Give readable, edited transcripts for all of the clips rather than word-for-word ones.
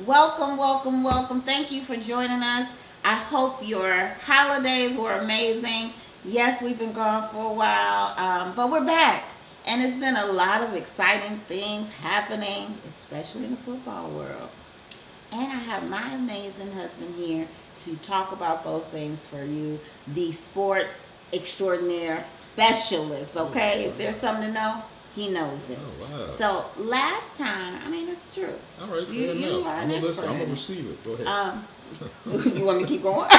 Welcome, welcome, welcome. Thank you for joining us. I hope your holidays were amazing. Yes, we've been gone for a while, but we're back. And it's been a lot of exciting things happening, especially in the football world. And I have my amazing husband here to talk about those things for you, the sports extraordinaire specialist. Oh, Okay, if there's wow. something to know, he knows it. Oh, wow. So last time, I mean, it's true. All right, You fair you enough. are I'm an gonna listen. expert I'm in gonna it. receive it. Go ahead. You want me to keep going? Please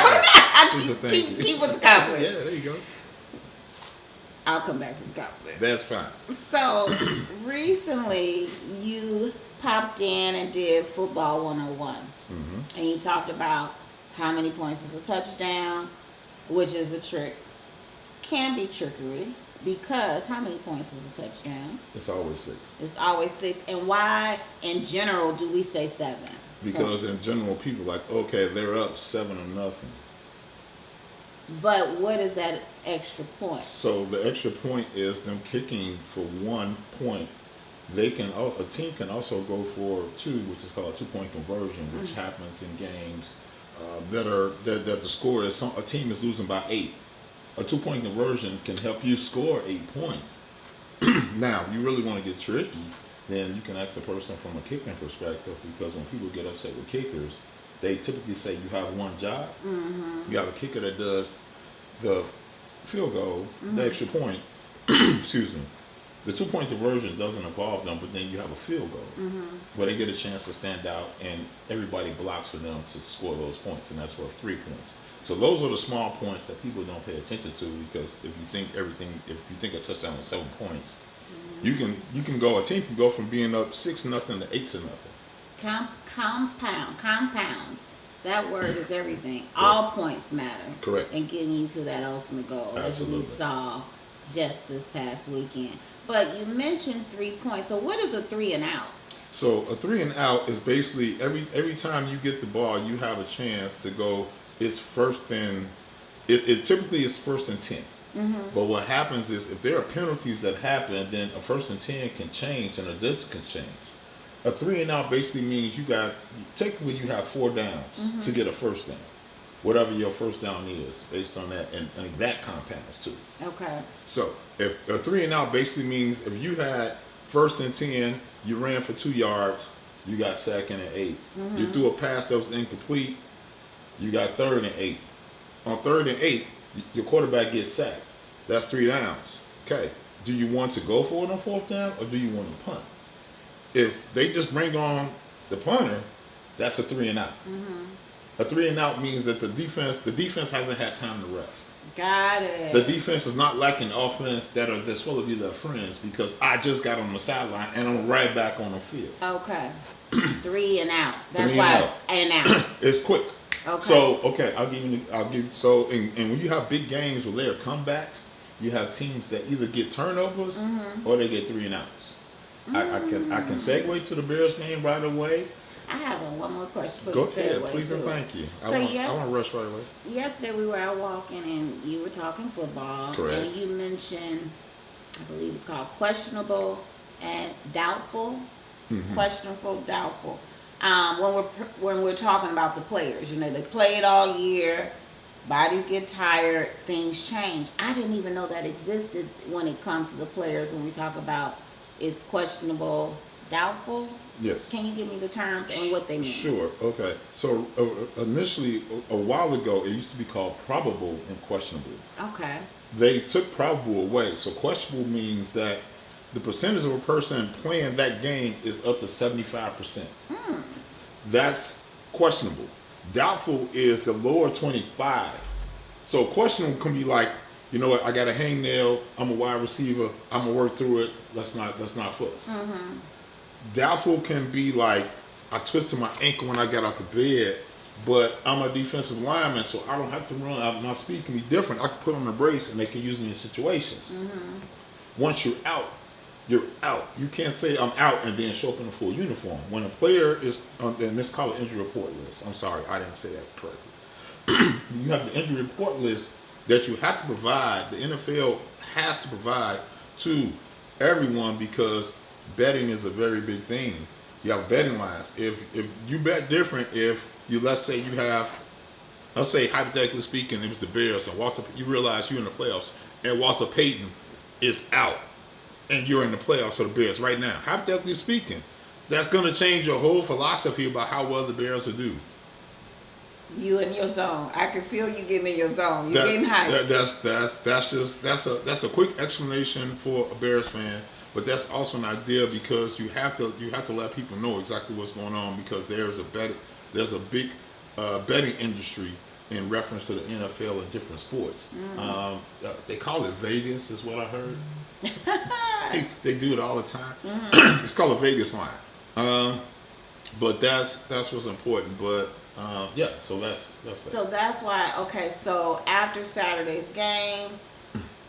and keep, thank keep, you. keep with the Yeah, comments. there you go. I'll come back to the comments. That's fine. So recently, you popped in and did football 101, Mm-hmm. and you talked about how many points is a touchdown, which is a trick, can be trickery because how many points is a touchdown? It's always six. It's always six, and why in general do we say seven? Because in general, people like, okay, they're up 7-0. But what is that extra point? So the extra point is them kicking for 1 point. A team can also go for two, which is called a 2-point conversion, which happens in games that the score is a team is losing by 8. A 2-point conversion can help you score 8 points. Now, you really want to get tricky, then you can ask a person from a kicking perspective, because when people get upset with kickers, they typically say you have one job. Mm-hmm. You have a kicker that does the field goal, Mm-hmm. the extra point. Excuse me. The 2-point conversion doesn't involve them, but then you have a field goal Mm-hmm. where they get a chance to stand out, and everybody blocks for them to score those points, and that's worth 3 points. So those are the small points that people don't pay attention to, because if you think a touchdown is 7 points, a team can go from being up 6-0 to 8-0. Compound. That word is everything. Correct. All points matter. Correct. In getting you to that ultimate goal, as we Absolutely. saw just this past weekend. But you mentioned 3 points. So what is a 3 and out? So a 3-and-out is basically every time you get the ball, you have a chance to go. It's first and it typically is 1st and 10. Mm-hmm. But what happens is if there are penalties that happen, then a 1st and 10 can change and a disc can change. A 3-and-out basically means you have 4 downs to get a first down, whatever your first down is, based on that, and that compounds too. Okay. So if a 3-and-out basically means if you had 1st and 10, you ran for 2 yards, you got 2nd and 8. You threw a pass that was incomplete, you got 3rd and 8. On 3rd and 8, your quarterback gets sacked. That's 3 downs. Okay. Do you want to go for it on 4th down, or do you want to punt? If they just bring on the punter, that's a 3-and-out. A 3-and-out means that the defense hasn't had time to rest. Got it. The defense is not like an offense that's supposed to be their friends, because I just got on the sideline and I'm right back on the field. Okay. 3 and out. That's 3 why and it's and out. It's quick. Okay. So and when you have big games where there are comebacks, you have teams that either get turnovers or they get 3-and-outs. I can segue to the Bears game right away. I have one more question for Go you. ahead, Segue please to and it. thank you. So I yes, want to rush right away. yesterday we were out walking and you were talking football. Correct. And you mentioned, I believe it's called questionable and doubtful. Questionable, doubtful. When we're talking about the players, they played all year, bodies get tired, things change. I didn't even know that existed when it comes to the players. When we talk about it's questionable, doubtful. Yes. Can you give me the terms and what they mean? Sure. Okay. So initially, a while ago, it used to be called probable and questionable. Okay. They took probable away. So questionable means that the percentage of a person playing that game is up to 75%. That's questionable. Doubtful is the lower 25. So questionable can be like, you know what, I got a hangnail, I'm a wide receiver, I'm gonna work through it, let's not fuss. Doubtful can be like, I twisted my ankle when I got out the bed, but I'm a defensive lineman, so I don't have to run. My speed can be different. I can put on a brace and they can use me in situations. Once you're out, you're out. You can't say I'm out and then show up in a full uniform. When a player is on, and this is called an injury report list. I'm sorry, I didn't say that correctly. You have the injury report list that you have to provide. The NFL has to provide to everyone, because betting is a very big thing. You have betting lines. If you bet different, if you let's say hypothetically speaking, it was the Bears and you realize you're in the playoffs and Walter Payton is out and you're in the playoffs for the Bears right now. Hypothetically speaking, that's going to change your whole philosophy about how well the Bears will do. You in your zone. I can feel you getting in your zone. You're getting hyped. That's a quick explanation for a Bears fan, but that's also an idea because you have to let people know exactly what's going on because there's a big betting industry in reference to the NFL and different sports. They call it Vegas, is what I heard. they do it all the time. It's called a Vegas line. But that's what's important. But yeah, so that's that. So that's why. Okay, so after Saturday's game,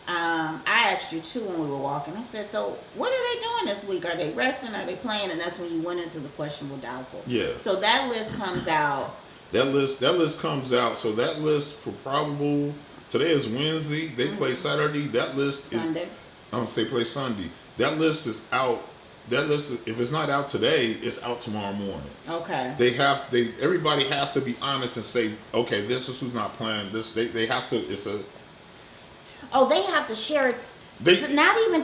I asked you too when we were walking. I said, "So what are they doing this week? Are they resting? Are they playing?" And that's when you went into the questionable, doubtful. Yeah. So that list comes out. That list comes out. So that list for probable today is Wednesday. They play Saturday. That list Sunday. They play Sunday. That list is out. That list, if it's not out today, it's out tomorrow morning. Okay. Everybody has to be honest and say, okay, this is who's not playing. They have to. It's a. Oh, they have to share it. Not even.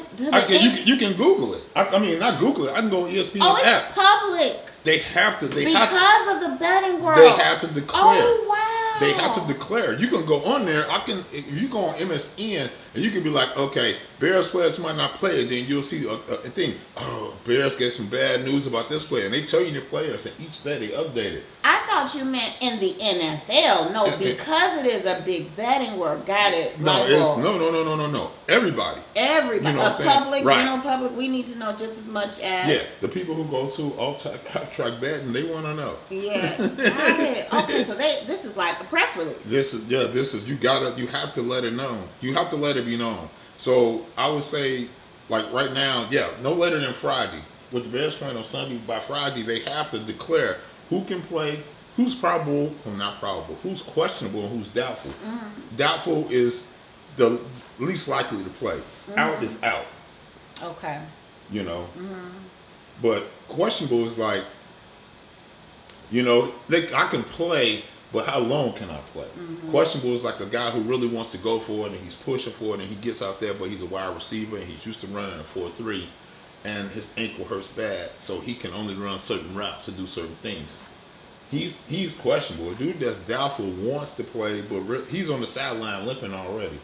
You can Google it. I mean, not Google it. I can go on ESPN Oh, it's app. public. They have to. Because of the betting world. They have to declare. Oh wow. They have to declare. You can go on there. If you go on MSN and you can be like, okay, Bears players might not play, then you'll see a thing. Oh, Bears get some bad news about this player, and they tell you the players, and each day they update it. I thought you meant in the NFL. No, because it is a big betting world. Got it. No, no. Everybody. Everybody. You know what I'm Public, right. Public. We need to know just as much as. The people who go to off-track betting, they want to know. Yeah, got it. Okay, so this is like a press release. This is you have to let it know. You have to let it be known. So I would say, like right now, no later than Friday. With the Bears playing on Sunday, by Friday they have to declare who can play, who's probable, or not probable, who's questionable, and who's doubtful. Doubtful is the least likely to play. Out is out. Okay. You know. But questionable is like, I can play, but how long can I play? Questionable is like a guy who really wants to go for it and he's pushing for it and he gets out there, but he's a wide receiver and he's used to running a 4-3 and his ankle hurts bad, so he can only run certain routes to do certain things. He's questionable. A dude that's doubtful wants to play, but he's on the sideline limping already.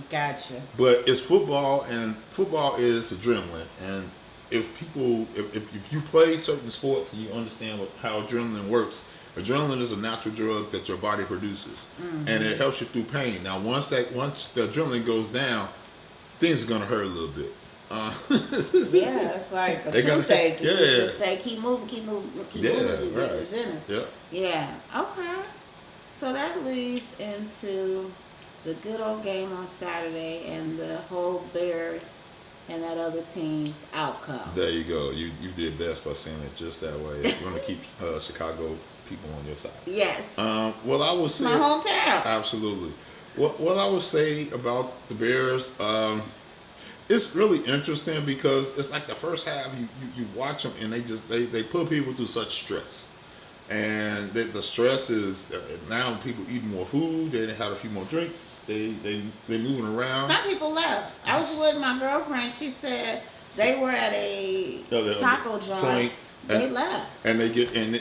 Gotcha. But it's football, and football is adrenaline. And if you play certain sports and you understand how adrenaline works, adrenaline is a natural drug that your body produces, and it helps you through pain. Now, once the adrenaline goes down, things are gonna hurt a little bit. It's like a toothache. You just say, keep moving till you get to the dentist. Yeah. Okay. So that leads into the good old game on Saturday and the whole Bears and that other team's outcome. There you go. You did best by saying it just that way. You want to keep Chicago people on your side. Yes. Well, I would say my hometown. Absolutely. What I would say about the Bears, it's really interesting because it's like the first half you watch them and they put people through such stress, and the stress is now people eating more food, they had a few more drinks, they moving around. Some people left. I was with my girlfriend. She said they were at a taco joint. They left, and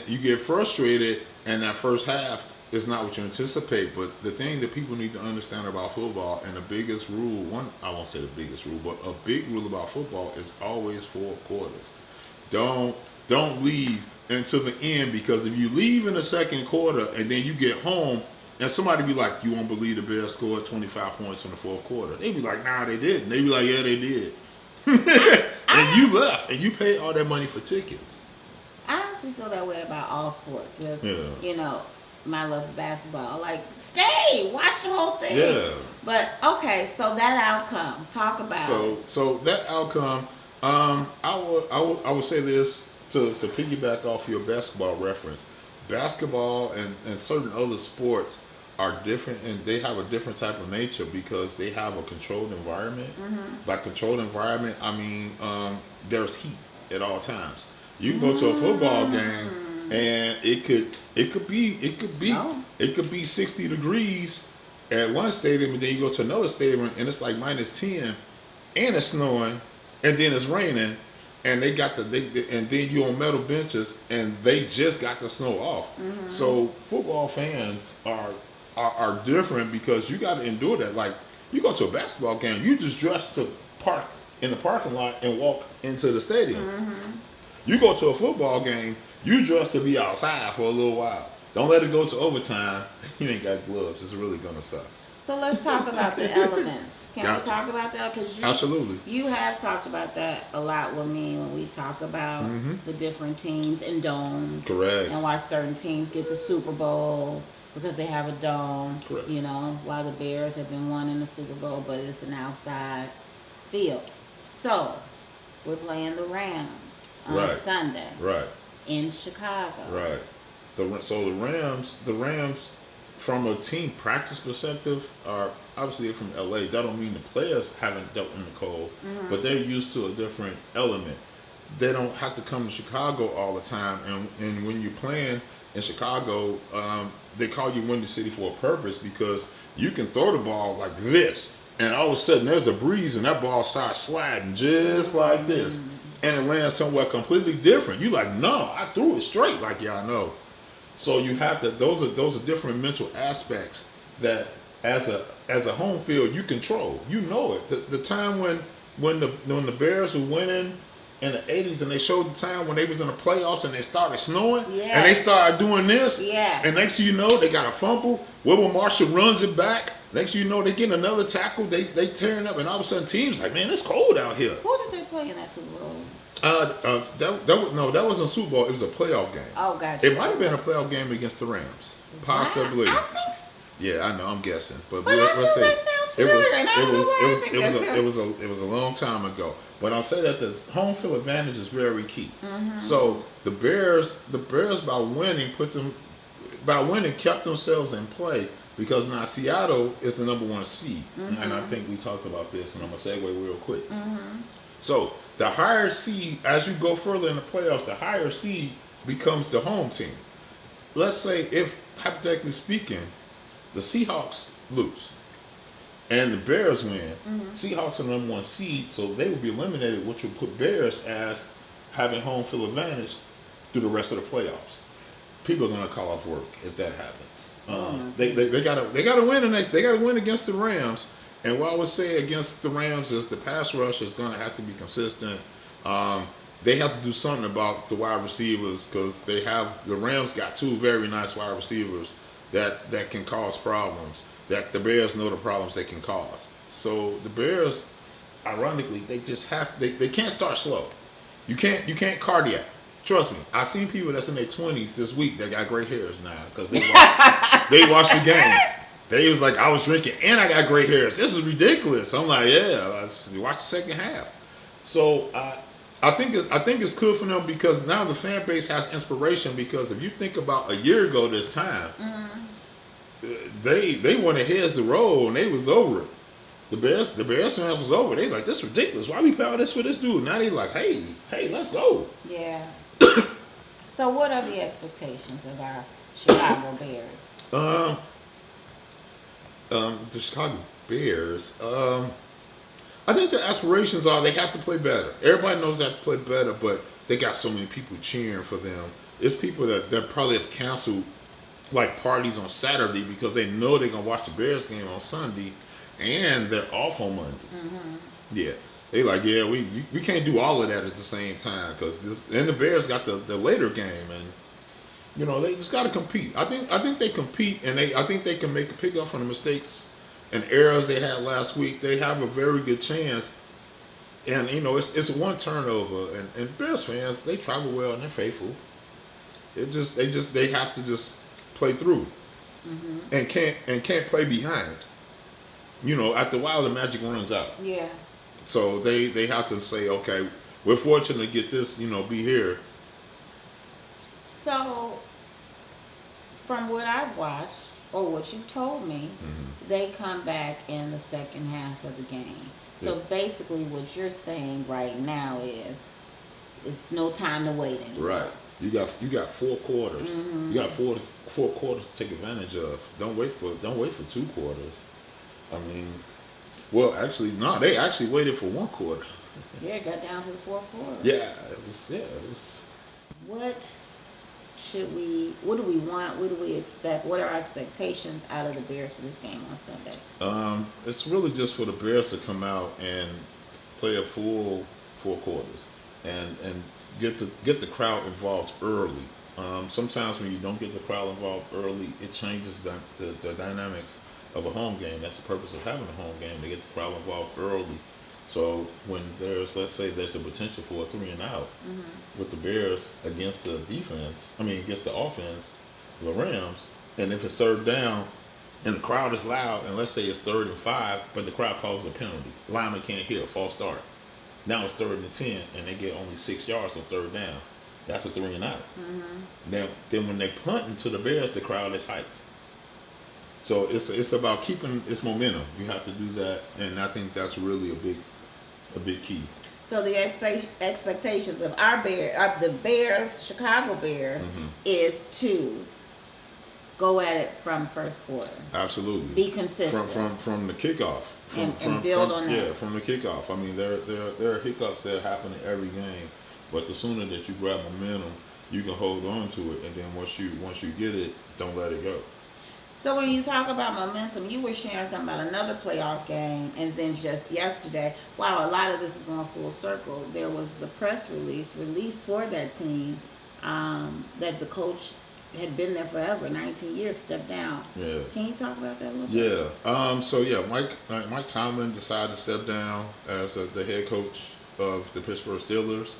you get frustrated, and that first half is not what you anticipate. But the thing that people need to understand about football, and the biggest rule, I won't say the biggest rule, but a big rule about football is always 4 quarters. Don't leave until the end, because if you leave in the second quarter and then you get home and somebody be like, you won't believe the Bears scored 25 points in the fourth quarter. They be like, nah, they didn't. They be like, yeah, they did. And you left and you paid all that money for tickets. I honestly feel that way about all sports. Because, my love for basketball. Like, stay, watch the whole thing. Yeah. But okay, so that outcome, talk about. So that outcome, I would say this to piggyback off your basketball reference. Basketball and certain other sports are different, and they have a different type of nature because they have a controlled environment. By controlled environment, I mean there's heat at all times. You can go to a football game Mm. and Snow. it could be 60 degrees at one stadium, and then you go to another stadium and it's like -10, and it's snowing, and then it's raining, and and then you on metal benches, and they just got the snow off. So football fans are different because you got to endure that. Like, you go to a basketball game, you just dress to park in the parking lot and walk into the stadium. You go to a football game, you dress to be outside for a little while. Don't let it go to overtime. You ain't got gloves. It's really gonna suck. So let's talk about the elements. Can Gotcha. we talk about that? Because Absolutely. you have talked about that a lot with me when we talk about the different teams and domes. Correct. And why certain teams get the Super Bowl because they have a dome. Correct. You know, why the Bears have been won in the Super Bowl, but it's an outside field. So we're playing the Rams on Right. Sunday Right. in Chicago. Right. So the Rams, from a team practice perspective, are obviously they're from LA. That don't mean the players haven't dealt in the cold, but they're used to a different element. They don't have to come to Chicago all the time, and when you're playing in Chicago, they call you Windy City for a purpose because you can throw the ball like this, and all of a sudden there's a breeze, and that ball starts sliding just like this, and it lands somewhere completely different. You like, no, I threw it straight, like y'all know. So you have to. Those are different mental aspects that as a home field you control. You know it. The time when the Bears were winning in the '80s, and they showed the time when they was in the playoffs and they started snowing, and they started doing this, and next thing you know they got a fumble. Wilbur Marshall runs it back. Next thing you know they get another tackle. They tearing up, and all of a sudden teams like, man, it's cold out here. Who did they play in that Super Bowl? That wasn't a Super Bowl. It was a playoff game. Oh, gotcha. It might have been a playoff game against the Rams, possibly. Wow, I think so. Yeah, I know. I'm guessing, but But I feel let's see. that sounds familiar, and I don't know why I think that sounds- It was a long time ago. But I'll say that the home field advantage is very key. So the Bears by winning kept themselves in play because now Seattle is the number 1 seed, and I think we talked about this, and I'm gonna segue real quick. So the higher seed, as you go further in the playoffs, the higher seed becomes the home team. Let's say if, hypothetically speaking, the Seahawks lose and the Bears win, Seahawks are the number 1 seed, so they will be eliminated, which will put Bears as having home field advantage through the rest of the playoffs. People are gonna call off work if that happens. They gotta win they gotta win against the Rams. And what I would say against the Rams is the pass rush is going to have to be consistent. They have to do something about the wide receivers because the Rams got 2 very nice wide receivers that can cause problems. That the Bears know the problems they can cause. So the Bears, ironically, they can't start slow. You can't cardiac. Trust me, I've seen people that's in their 20s this week that got gray hairs now because they watched the game. They was like, I was drinking and I got gray hairs. This is ridiculous. I'm like, yeah, watch the second half. So I think it's good for them because now the fan base has inspiration because if you think about a year ago this time, they wanted heads to roll and they was over it. The Bears fans was over. They like, this is ridiculous. Why we pay all this for this dude? Now they like, hey, let's go. Yeah. So what are the expectations of our Chicago Bears? The Chicago Bears. I think the aspirations are they have to play better. Everybody knows they have to play better, but they got so many people cheering for them. It's people that probably have canceled like parties on Saturday because they know they're gonna watch the Bears game on Sunday, and they're off on Monday. Yeah, they like we can't do all of that at the same time because the Bears got the later game and. You know, they just got to compete. I think they compete, and I think they can make a pick up from the mistakes and errors they had last week. They have a very good chance. And you know, it's one turnover, and Bears fans, they travel well and they're faithful. They have to just play through, and can't play behind. You know, after a while the magic runs out. Yeah. So they have to say, okay, we're fortunate to get this. You know, be here. So, from what I've watched, or what you've told me, they come back in the second half of the game. So basically what you're saying right now is it's no time to wait anymore. Right. You got 4 quarters. Mm-hmm. You got four quarters to take advantage of. Don't wait for 2 quarters. I mean, well, actually, no, they actually waited for 1 quarter. Yeah, it got down to the fourth quarter. Yeah, it was. Yeah, it was. What what do we want? What do we expect? What are our expectations out of the Bears for this game on Sunday? It's really just for the Bears to come out and play a full 4 quarters, and get the crowd involved early. Sometimes when you don't get the crowd involved early, it changes the dynamics of a home game. That's the purpose of having a home game, to get the crowd involved early. So when let's say there's a potential for a 3-and-out with the Bears against the defense, against the offense, the Rams, and if it's third down and the crowd is loud, and let's say it's 3rd and 5, but the crowd calls a penalty, lineman can't hit a false start. Now it's 3rd and 10, and they get only 6 yards on third down. That's a 3-and-out. Then when they punt into the Bears, the crowd is hyped. So it's about keeping its momentum. You have to do that, and I think that's really a big key. So the expectations of the Bears, Chicago Bears, is to go at it from first quarter. Absolutely. Be consistent. From the kickoff. And build on that. Yeah, from the kickoff. There are hiccups that happen in every game, but the sooner that you grab momentum, you can hold on to it, and then once you get it, don't let it go. So when you talk about momentum, you were sharing something about another playoff game, and then just yesterday, wow, a lot of this is going full circle. There was a press release for that team that the coach had been there forever, 19 years, stepped down. Yeah. Can you talk about that a little bit? Yeah. Mike Tomlin decided to step down as the head coach of the Pittsburgh Steelers.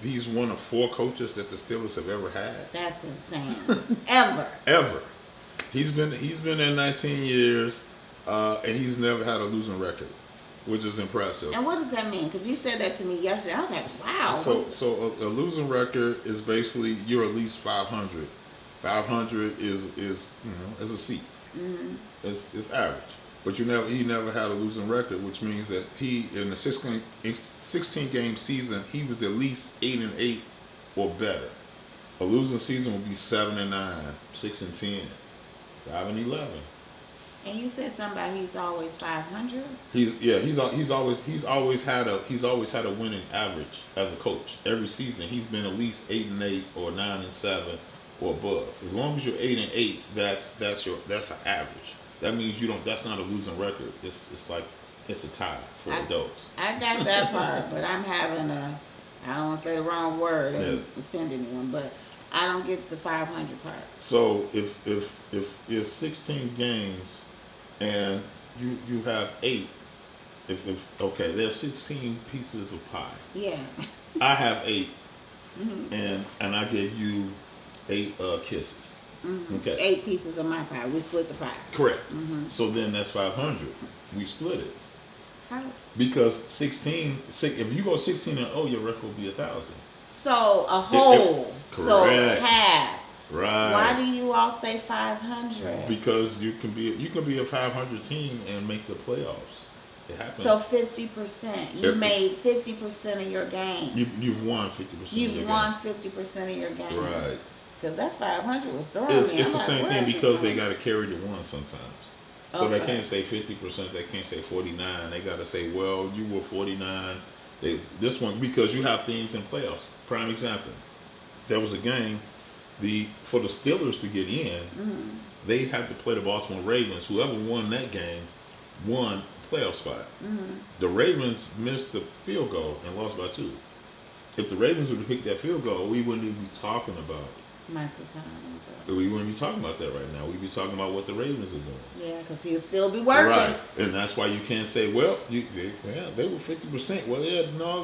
He's one of 4 coaches that the Steelers have ever had. That's insane. Ever. He's been there 19 years, and he's never had a losing record, which is impressive. And what does that mean? Because you said that to me yesterday. I was like, wow. So a losing record is basically you're at least 500. 500 is a C. It's average. But he never had a losing record, which means that he, in the 16 game season, he was at least 8-8 or better. A losing season would be 7-9, 6-10, 5-11. And you said somebody he's always 500. He's always had a winning average as a coach. Every season he's been at least 8-8 or 9-7 or above. As long as you're 8-8, that's an average. That means that's not a losing record. It's a tie for adults. I got that part, but I'm having I don't want to say the wrong word and offend anyone, but I don't get the 500 part. So if it's 16 games and you have 8, there's 16 pieces of pie. Yeah. I have 8, and I give you 8 kisses. Okay. 8 pieces of my pie. We split the pie. Correct. So then that's 500. We split it. How? Because 16. If you go 16-0, your record will be 1,000. So a whole. Correct. So half. Right. Why do you all say 500? Because you can be a 500 team and make the playoffs. It happens. So 50%. You made 50% of your game. You've won 50%. You've won 50% of your game. Right. Because that 500 was throwing me. It's the same thing because they got to carry the one sometimes. So Okay. they can't say 50%. They can't say 49. They got to say, well, you were 49. This one, because you have things in playoffs. Prime example. There was a game. For the Steelers to get in, they had to play the Baltimore Ravens. Whoever won that game won the playoff spot. The Ravens missed the field goal and lost by 2. If the Ravens would have picked that field goal, we wouldn't even be talking about it. We wouldn't be talking about that right now. We'd be talking about what the Ravens are doing. Yeah, because he'll still be working. Right, and that's why you can't say, well, they were 50%. Well,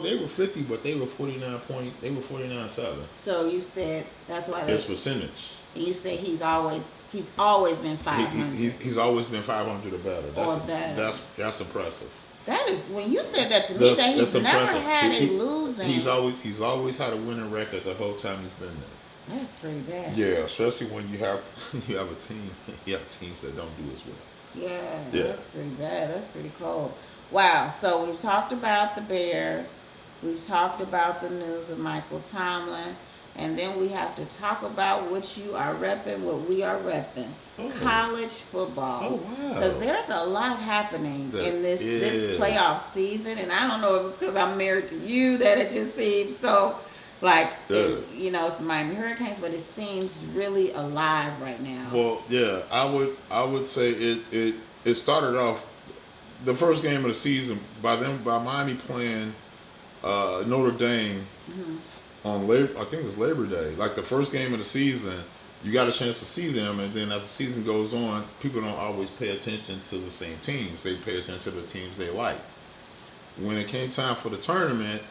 they were 50, but they were 49.7. So you said that's why it's percentage. And you say he's always been 500. He's always been 500 or better. That's impressive. That is, when you said that to me, that he's never had a losing. He's always had a winning record the whole time he's been there. That's pretty bad. Yeah, especially when you have a team. You have teams that don't do as well. Yeah, that's pretty bad. That's pretty cold. Wow. So we've talked about the Bears. We've talked about the news of Michael Tomlin. And then we have to talk about what you are repping, what we are repping. Oh. College football. Oh, wow. Because there's a lot happening That in this is. playoff season. And I don't know if it's because I'm married to you that it just seems so like, you know, it's the Miami Hurricanes, but it seems really alive right now. Well, yeah, I would say it started off the first game of the season by Miami playing Notre Dame on I think it was Labor Day. Like the first game of the season, you got a chance to see them, and then as the season goes on, people don't always pay attention to the same teams. They pay attention to the teams they like. When it came time for the tournament,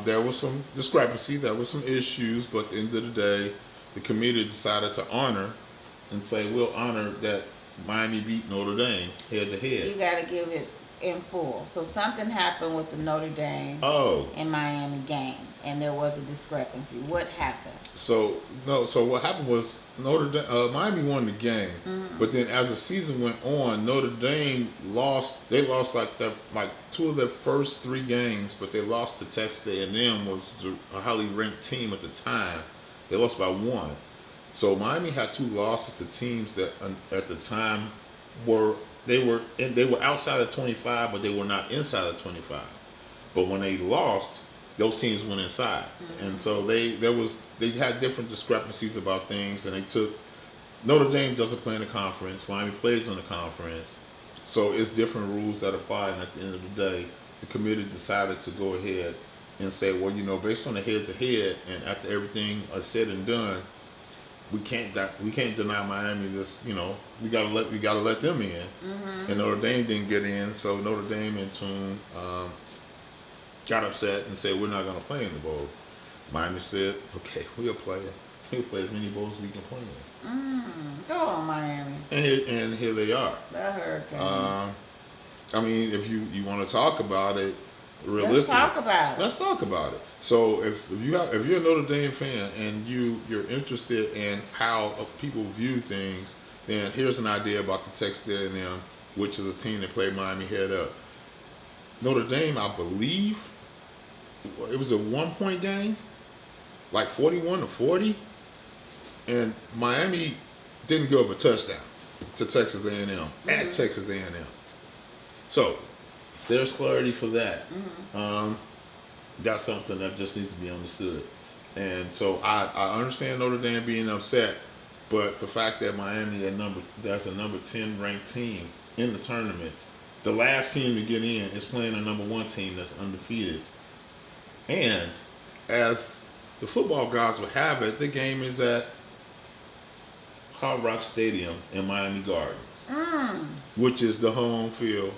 there was some discrepancy, there was some issues, but at the end of the day, the committee decided to honor and say, we'll honor that Miami beat Notre Dame head to head. You got to give it in full. So something happened with the Notre Dame and Miami game, and there was a discrepancy. What happened? So what happened was Miami won the game, but then as the season went on, Notre Dame lost. They lost like two of their first three games, but they lost to Texas A&M, was a highly ranked team at the time. They lost by one. So Miami had two losses to teams that at the time were outside of 25, but they were not inside of 25. But when they lost, those teams went inside, and so they had different discrepancies about things, and they took Notre Dame doesn't play in the conference, Miami plays in the conference, so it's different rules that apply. And at the end of the day, the committee decided to go ahead and say, well, you know, based on the head-to-head, and after everything is said and done, we can't deny Miami this. You know, we gotta let them in, and Notre Dame didn't get in, so Notre Dame in tune got upset and said we're not gonna play in the bowl. Miami said, okay, we'll play it. We'll play as many bowls as we can play in. Go on, Miami. And here they are. The Hurricane. I mean, if you want to talk about it, realistically, let's talk about it. So if you're a Notre Dame fan and you're interested in how people view things, then here's an idea about the Texas A&M, which is a team that played Miami head up. Notre Dame, I believe, it was a 1-point game, like 41-40, and Miami didn't give up a touchdown to Texas A&M at Texas A&M. So there's clarity for that. That's something that just needs to be understood. And so I understand Notre Dame being upset, but the fact that Miami that's a number 10 ranked team in the tournament, the last team to get in is playing a number 1 team that's undefeated. And as the football gods would have it, the game is at Hard Rock Stadium in Miami Gardens, which is the home field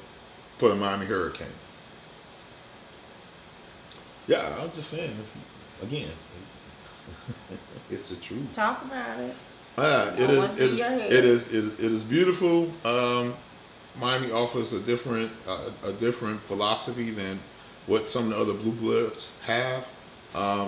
for the Miami Hurricanes. Yeah, I'm just saying, again, it's the truth. Talk about it. It is beautiful. Miami offers a different philosophy than what some of the other blue bloods have.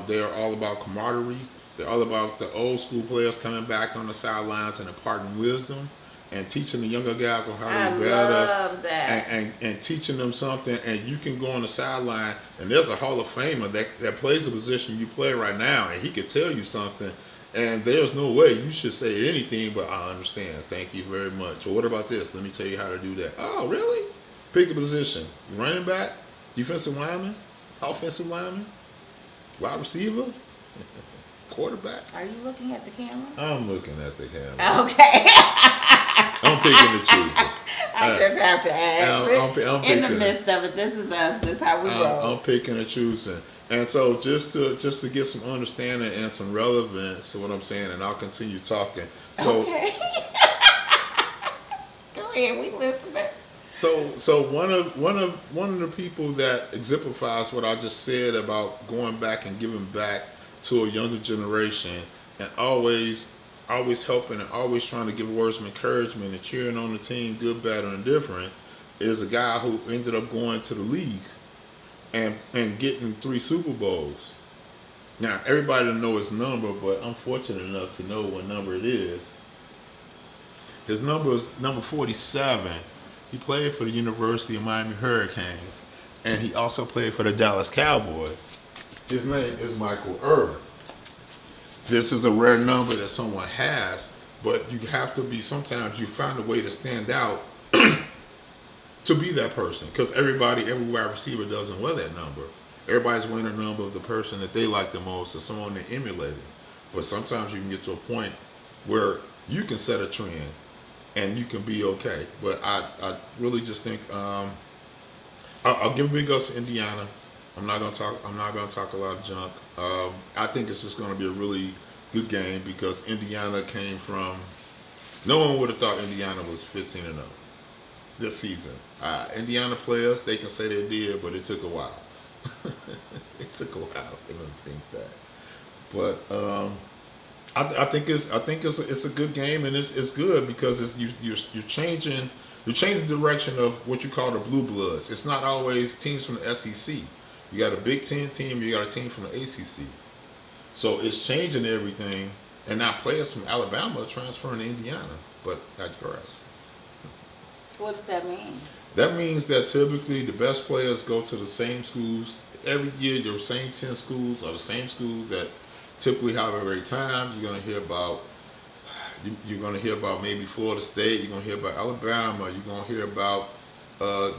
They are all about camaraderie. They're all about the old school players coming back on the sidelines and imparting wisdom and teaching the younger guys on how to be better. I love that. And teaching them something. And you can go on the sideline, and there's a Hall of Famer that plays the position you play right now, and he could tell you something. And there's no way you should say anything, but I understand. Thank you very much. Or what about this? Let me tell you how to do that. Oh, really? Pick a position. Running back, defensive lineman, offensive lineman, wide receiver, quarterback. Are you looking at the camera? I'm looking at the camera. Okay. I'm picking and choosing. I just have to ask. I'm in the midst of it, this is us. This is how we roll. I'm picking and choosing. And so just to get some understanding and some relevance to what I'm saying, and I'll continue talking. So, okay. Go ahead, we listening. So one of the people that exemplifies what I just said about going back and giving back to a younger generation and always helping and always trying to give words of encouragement and cheering on the team, good, bad, or indifferent, is a guy who ended up going to the league and getting 3 Super Bowls. Now, everybody doesn't know his number, but I'm fortunate enough to know what number it is. His number is number 47. He played for the University of Miami Hurricanes. and he also played for the Dallas Cowboys. His name is Michael Irvin. This is a rare number that someone has, but you have to be, sometimes you find a way to stand out to be that person, because every wide receiver doesn't wear that number. Everybody's wearing a number of the person that they like the most or someone they're emulating. But sometimes you can get to a point where you can set a trend and you can be okay. But I really just think I'll give a big up to Indiana. I'm not gonna talk a lot of junk. I think it's just gonna be a really good game because Indiana came from. No one would have thought Indiana was 15-0 this season. Indiana players, they can say they did, but it took a while. It took a while for them to think that. But I think it's a good game, and it's good because you're changing the direction of what you call the blue bloods. It's not always teams from the SEC. You got a Big Ten team, you got a team from the ACC. So it's changing everything, and now players from Alabama are transferring to Indiana. But I digress. What does that mean? That means that typically the best players go to the same schools every year. The same 10 schools are the same schools that typically have a great time. You're gonna hear about maybe Florida State. You're gonna hear about Alabama. You're gonna hear about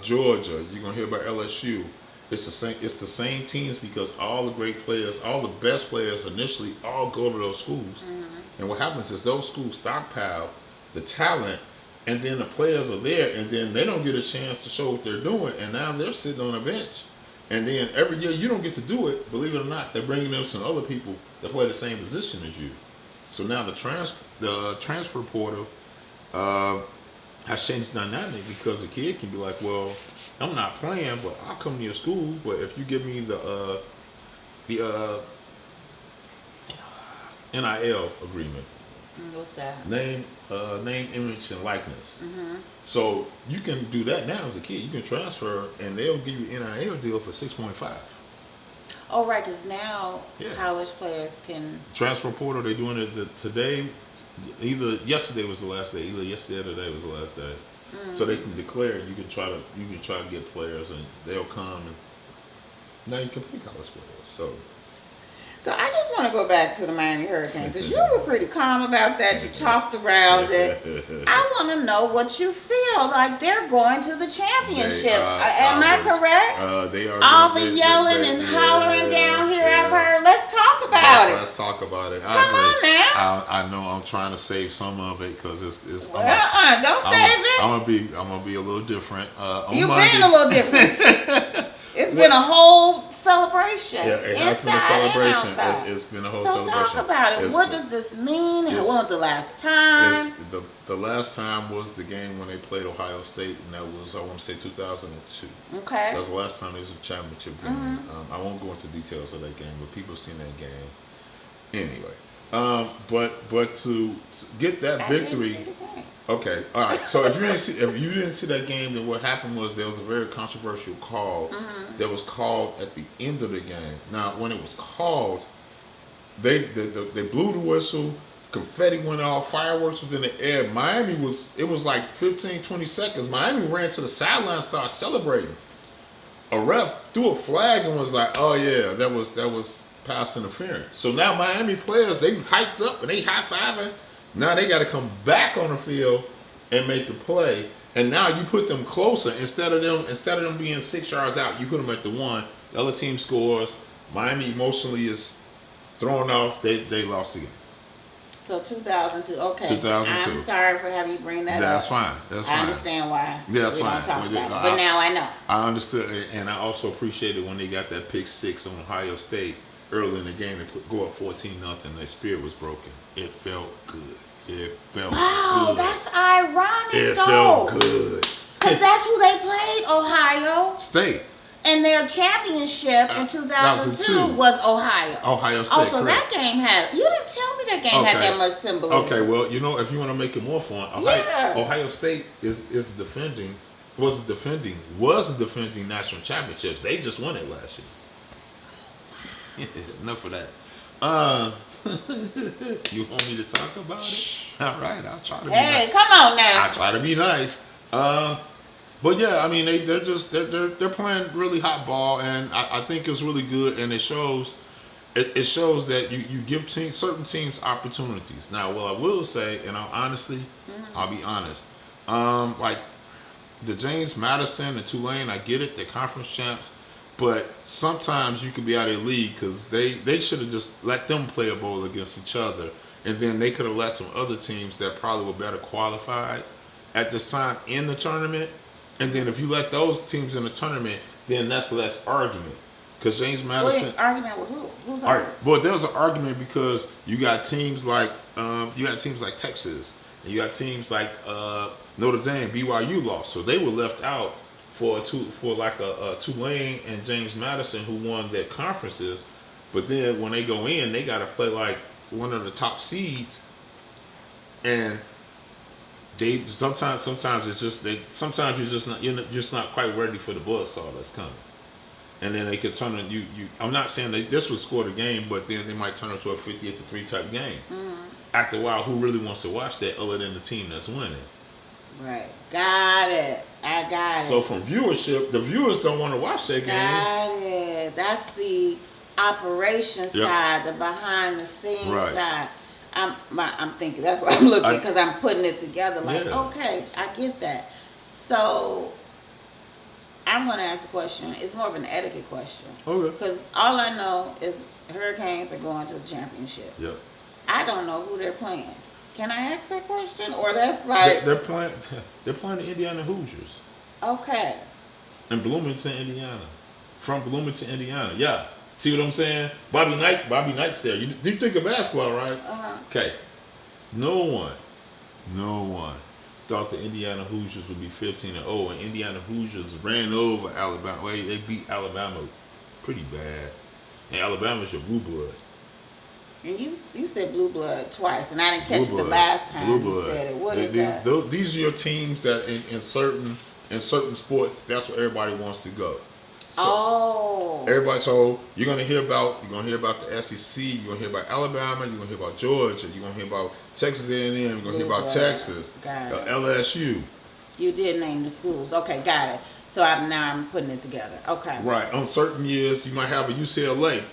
Georgia. You're gonna hear about LSU. It's the same teams because all the great players, all the best players initially all go to those schools. Mm-hmm. And what happens is those schools stockpile the talent, and then the players are there, and then they don't get a chance to show what they're doing, and now they're sitting on a bench. And then every year you don't get to do it, believe it or not, they're bringing in some other people that play the same position as you. So now the transfer portal has changed the dynamic because the kid can be like, well, I'm not playing, but I'll come to your school. But if you give me the NIL agreement, what's that? Name, image, and likeness. Mm-hmm. So you can do that now as a kid. You can transfer, and they'll give you an NIL deal for 6.5. Oh, right, because now college players can transfer portal. They're doing it today. Either yesterday was the last day. Either yesterday or today was the last day. Mm-hmm. So they can declare. You can try to get players, and they'll come, and now you can play college players. So I just want to go back to the Miami Hurricanes because you were pretty calm about that. You talked around it. I want to know what you feel like they're going to the championships. Am I correct? They are. All the yelling and hollering down here I've heard. Let's talk about it. Let's talk about it. Come on now. I know I'm trying to save some of it because it's. Don't save it. I'm gonna be a little different. You've been a little different. It's been a whole celebration. Yeah, it has been a celebration. It's been a whole celebration. So talk about it. What does this mean? When was the last time? The last time was the game when they played Ohio State, and that was, I want to say, 2002. Okay. That was the last time there was a championship game. Mm-hmm. I won't go into details of that game, but people have seen that game. Anyway, but to get that victory. Okay, all right. So if you didn't see that game, then what happened was there was a very controversial call that was called at the end of the game. Now, when it was called, they blew the whistle, confetti went off, fireworks was in the air. It was like 15, 20 seconds. Miami ran to the sideline, started celebrating. A ref threw a flag and was like, "Oh yeah, that was pass interference." So now Miami players, they hyped up and they high-fiving. Now they got to come back on the field and make the play, and now you put them closer instead of them being 6 yards out. You put them at the 1. The other team scores. Miami emotionally is thrown off. They lost the game. So 2002. Okay. 2002. I'm sorry for having you bring that up. That's fine. I understand why. That's we fine. Don't talk about it, but now I know. I understood, and I also appreciated when they got that pick 6 on Ohio State early in the game. They go up 14-0. Their spirit was broken. It felt good. It felt good. Wow, that's ironic, It though. felt good. Because that's who they played, Ohio State. And their championship in 2002 was Ohio. Ohio State. Oh, so that game had. You didn't tell me that game had that much symbolism. Okay, well, if you want to make it more fun, Ohio State was the defending national championships. They just won it last year. Enough of that. You want me to talk about it? All right, I'll try to be nice. Come on now. I'll try to be nice. But yeah, I mean they're playing really hot ball, and I think it's really good, and it shows that you give certain teams opportunities. Now, what I will say, and I'll be honest, like the James Madison and Tulane, I get it, they're conference champs, but sometimes you could be out of the league because they should have just let them play a bowl against each other, and then they could have let some other teams that probably were better qualified at this time in the tournament, and then if you let those teams in the tournament, then that's less argument. Because James Madison, Wait, argument with who? Who's all right, arguing? but there's an argument because you got teams like Texas, and you got teams like Notre Dame, BYU lost, so they were left out for like a Tulane and James Madison who won their conferences, but then when they go in, they got to play like one of the top seeds, and they sometimes it's just sometimes you're just not quite ready for the buzzsaw that's coming. And then they could turn it. I'm not saying that this would score the game, but then they might turn it to a 58-3 type game. After a while, who really wants to watch that other than the team that's winning? Right. Got it. I got it. So from viewership, the viewers don't want to watch that game. Got it. That's the operation side, the behind the scenes side. I'm thinking that's why I'm looking because I'm putting it together. Like, okay, I get that. So I'm going to ask a question. It's more of an etiquette question. Okay. Because all I know is Hurricanes are going to the championship. Yep. I don't know who they're playing. Can I ask that question? Or that's like... They're playing the Indiana Hoosiers. Okay. In Bloomington, Indiana. From Bloomington, Indiana. Yeah. See what I'm saying? Bobby Knight's there. You think of basketball, right? Uh-huh. Okay. No one thought the Indiana Hoosiers would be 15-0, and Indiana Hoosiers ran over Alabama. Well, they beat Alabama pretty bad, and Alabama's your blue blood. And you said blue blood twice, and I didn't catch it the last time you said it. What is that? These are your teams that in certain sports, that's where everybody wants to go. So everybody, so you're gonna hear about the SEC, you're gonna hear about Alabama, you're gonna hear about Georgia, you're gonna hear about Texas A&M, you're gonna hear about Texas, LSU. You did name the schools. Okay, got it. So I'm putting it together. Okay. Right. On certain years, you might have a UCLA.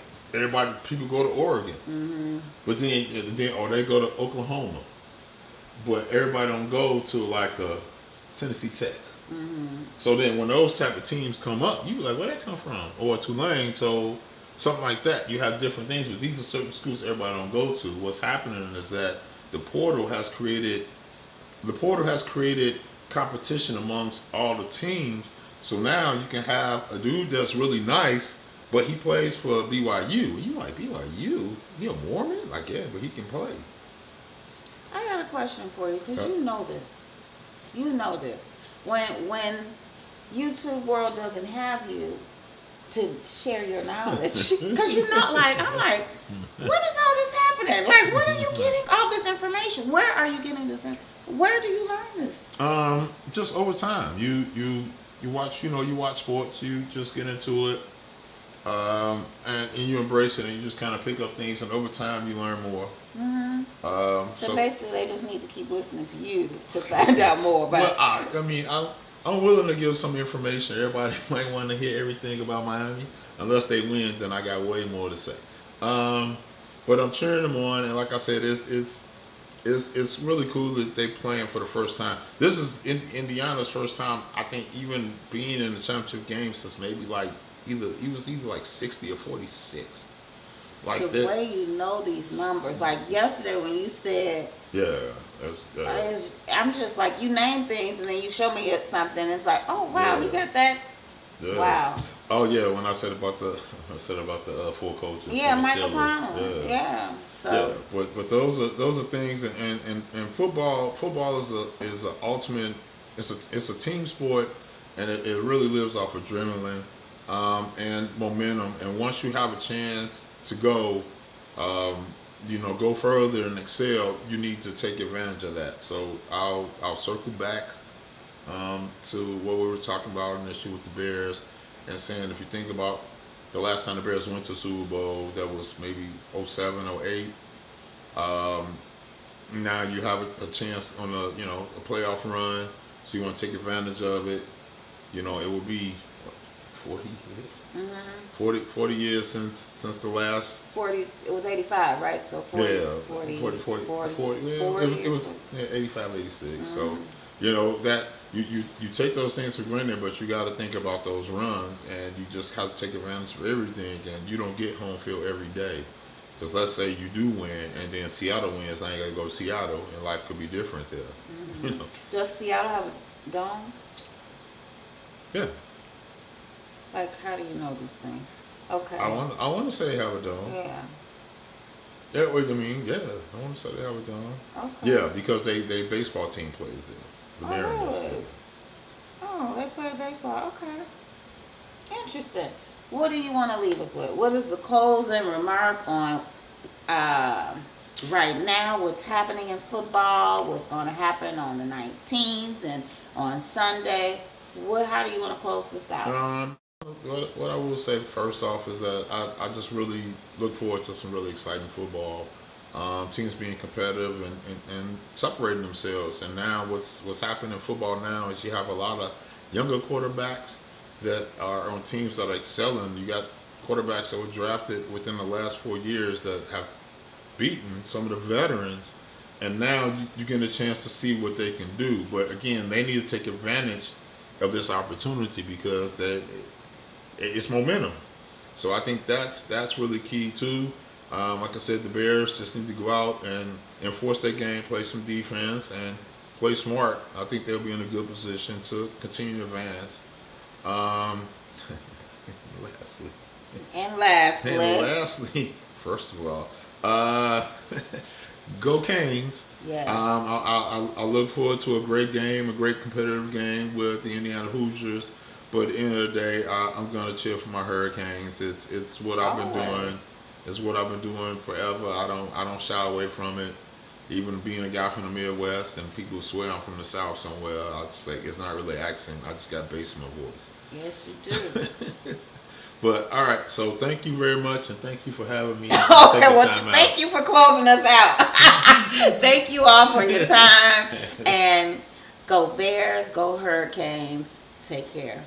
People go to Oregon, but then or they go to Oklahoma, but everybody don't go to like a Tennessee Tech. So then when those type of teams come up, you be like, where that come from? Or Tulane, so something like that. You have different things, but these are certain schools everybody don't go to. What's happening is that the portal has created competition amongst all the teams. So now you can have a dude that's really nice, but he plays for BYU. You like, BYU? He a Mormon? Like, yeah, but he can play. I got a question for you because you know this. You know this. When YouTube world doesn't have you to share your knowledge, because you know, like, I'm like, when is all this happening? Like, when are you getting all this information? Where are you getting this? Where do you learn this? Just over time. You watch, you watch sports. You just get into it, and you embrace it, and you just kind of pick up things, and over time you learn more. So basically, they just need to keep listening to you to find out more about. Well, I'm willing to give some information. Everybody might want to hear everything about Miami. Unless they win, then I got way more to say. But I'm cheering them on, and like I said, it's really cool that they playing for the first time. This is Indiana's first time, I think, even being in the championship game since maybe like either 60 or 46. Like the way you know these numbers, like yesterday when you said, I'm just like, you name things and then you show me something. It's like, oh wow, you got that. Yeah. Wow. Oh yeah, when I said about the four coaches. Yeah, Michael Tomlin. Yeah. So. Yeah, but those are things, and football is a ultimate. It's a team sport, and it really lives off adrenaline, and momentum. And once you have a chance to go, go further and excel, you need to take advantage of that. So I'll circle back to what we were talking about in the issue with the Bears, and saying if you think about the last time the Bears went to the Super Bowl, that was maybe 07, 08. Now you have a chance on a playoff run, so you want to take advantage of it. It would be what, 40 years. Mm-hmm. 40 years since the last. 40. It was 85, right? So 40, Yeah, 40, 40, yeah, 40 it years. was 85, 86. So, Mm-hmm. that you take those things for granted, but you got to think about those runs, and you just have to take advantage of everything, and you don't get home field every day. Because let's say you do win, and then Seattle wins, I ain't got to go to Seattle, and life could be different there. Mm-hmm. Does Seattle have a dome? Yeah. Like, how do you know these things? Okay. I want to say they have a dome. Yeah. Yeah, wait, I mean, yeah, I want to say they have a dome. Okay. Yeah, because they baseball team plays there. The Mariners. Really? Yeah. Oh, they play baseball. Okay. Interesting. What do you want to leave us with? What is the closing remark on right now? What's happening in football? What's going to happen on the 19th and on Sunday? How do you want to close this out? What I will say first off is that I just really look forward to some really exciting football. Teams being competitive and separating themselves. And now what's happening in football now is you have a lot of younger quarterbacks that are on teams that are excelling. You got quarterbacks that were drafted within the last 4 years that have beaten some of the veterans, and now you get a chance to see what they can do. But again, they need to take advantage of this opportunity because it's momentum. So I think that's really key too. Like I said, the Bears just need to go out and enforce their game, play some defense, and play smart. I think they'll be in a good position to continue to advance. Um, lastly, And lastly, first of all, uh, go Canes. yes. I look forward to a great game, a great competitive game with the Indiana Hoosiers. But at the end of the day, I'm gonna cheer for my Hurricanes. It's what I've been doing. It's what I've been doing forever. I don't shy away from it. Even being a guy from the Midwest and people swear I'm from the South somewhere, I just like it's not really accent. I just got bass in my voice. Yes, you do. But all right, so thank you very much, and thank you for having me. Okay, well, thank you for closing us out. Thank you all for your time, and go Bears, go Hurricanes. Take care.